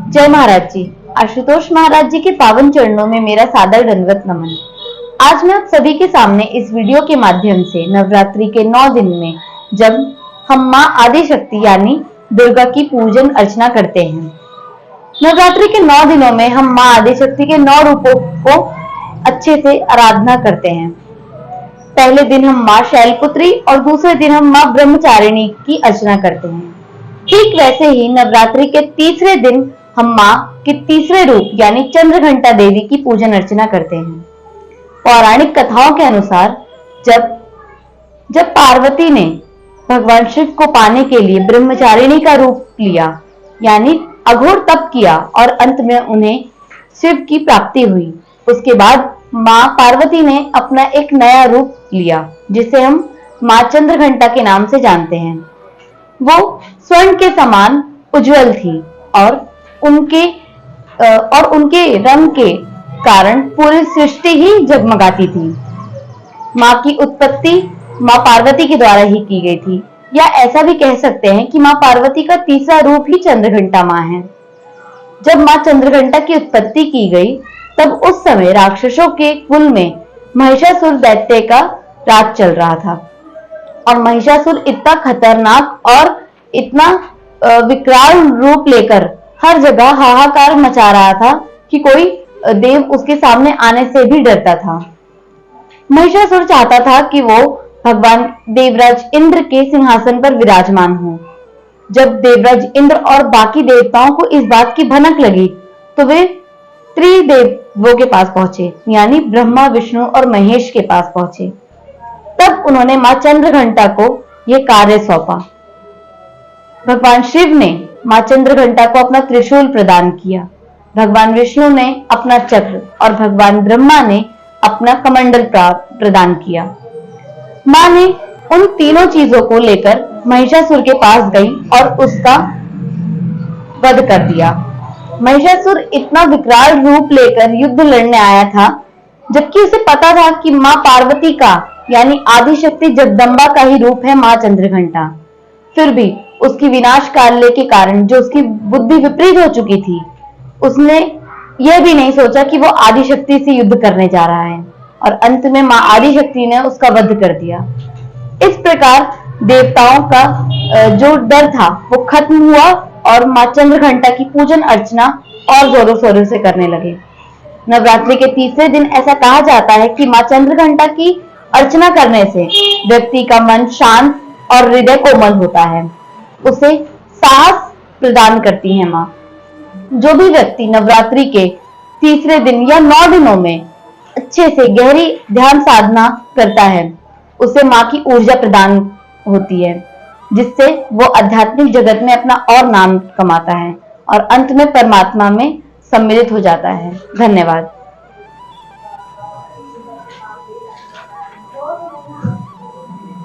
जय महाराज जी। आशुतोष महाराज जी के पावन चरणों में मेरा सादर दंडवत नमन। आज मैं आप सभी के सामने इस वीडियो के माध्यम से नवरात्रि के 9 दिन में जब हम माँ आदि शक्ति यानी दुर्गा की पूजन अर्चना करते हैं। नवरात्रि के 9 दिनों में हम माँ आदि शक्ति के 9 रूपों को अच्छे से आराधना करते हैं। पहले दिन हम माँ शैलपुत्री और दूसरे दिन हम माँ ब्रह्मचारिणी की अर्चना करते हैं। ठीक वैसे ही नवरात्रि के तीसरे दिन हम माँ के तीसरे रूप यानी चंद्रघंटा देवी की पूजन अर्चना करते हैं। पौराणिक कथाओं के अनुसार जब पार्वती ने भगवान शिव को पाने के लिए ब्रह्मचारिणी का रूप लिया यानी अघोर तप किया और अंत में उन्हें शिव की प्राप्ति हुई, उसके बाद माँ पार्वती ने अपना एक नया रूप लिया जिसे हम माँ चंद्रघंटा के नाम से जानते हैं। वो स्वर्ण के समान उज्जवल थी और उनके रंग के कारण पूरी सृष्टि ही जगमगाती थी। माँ की उत्पत्ति माँ पार्वती के द्वारा ही की गई थी, या ऐसा भी कह सकते हैं कि माँ पार्वती का तीसरा रूप ही चंद्रघंटा माँ है। जब माँ चंद्रघंटा की उत्पत्ति की गई तब उस समय राक्षसों के कुल में महिषासुर दैत्य का राज चल रहा था और महिषासुर इतना खतरनाक और इतना विकराल रूप लेकर हर जगह हाहाकार मचा रहा था कि कोई देव उसके सामने आने से भी डरता था। महिषासुर चाहता था कि वो भगवान देवराज इंद्र के सिंहासन पर विराजमान हो। जब देवराज इंद्र और बाकी देवताओं को इस बात की भनक लगी तो वे त्रिदेवों के पास पहुंचे यानी ब्रह्मा, विष्णु और महेश के पास पहुंचे। तब उन्होंने मां चंद्रघंटा को यह कार्य सौंपा। भगवान शिव ने मां चंद्रघंटा को अपना त्रिशूल प्रदान किया, भगवान विष्णु ने अपना चक्र और भगवान ब्रह्मा ने अपना कमंडल प्रदान किया। मां ने उन तीनों चीजों को लेकर महिषासुर के पास गई और उसका वध कर दिया। महिषासुर इतना विकराल रूप लेकर युद्ध लड़ने आया था, जबकि उसे पता था कि मां पार्वती का यानी आदि शक्ति जगदम्बा का ही रूप है मां चंद्रघंटा। फिर भी उसकी विनाश काल्य के कारण जो उसकी बुद्धि विपरीत हो चुकी थी, उसने यह भी नहीं सोचा कि वो आदि शक्ति से युद्ध करने जा रहा है और अंत में मां आदि शक्ति ने उसका वध कर दिया। इस प्रकार देवताओं का जो डर था वो खत्म हुआ और मां चंद्रघंटा की पूजन अर्चना और जोरों शोरों से करने लगे। नवरात्रि के तीसरे दिन ऐसा कहा जाता है कि मां चंद्रघंटा की अर्चना करने से व्यक्ति का मन शांत और हृदय कोमल होता है, उसे साहस प्रदान करती है मां। जो भी व्यक्ति नवरात्रि के तीसरे दिन या 9 दिनों में अच्छे से गहरी ध्यान साधना करता है, उसे मां की ऊर्जा प्रदान होती है, जिससे वो आध्यात्मिक जगत में अपना और नाम कमाता है और अंत में परमात्मा में सम्मिलित हो जाता है। धन्यवाद।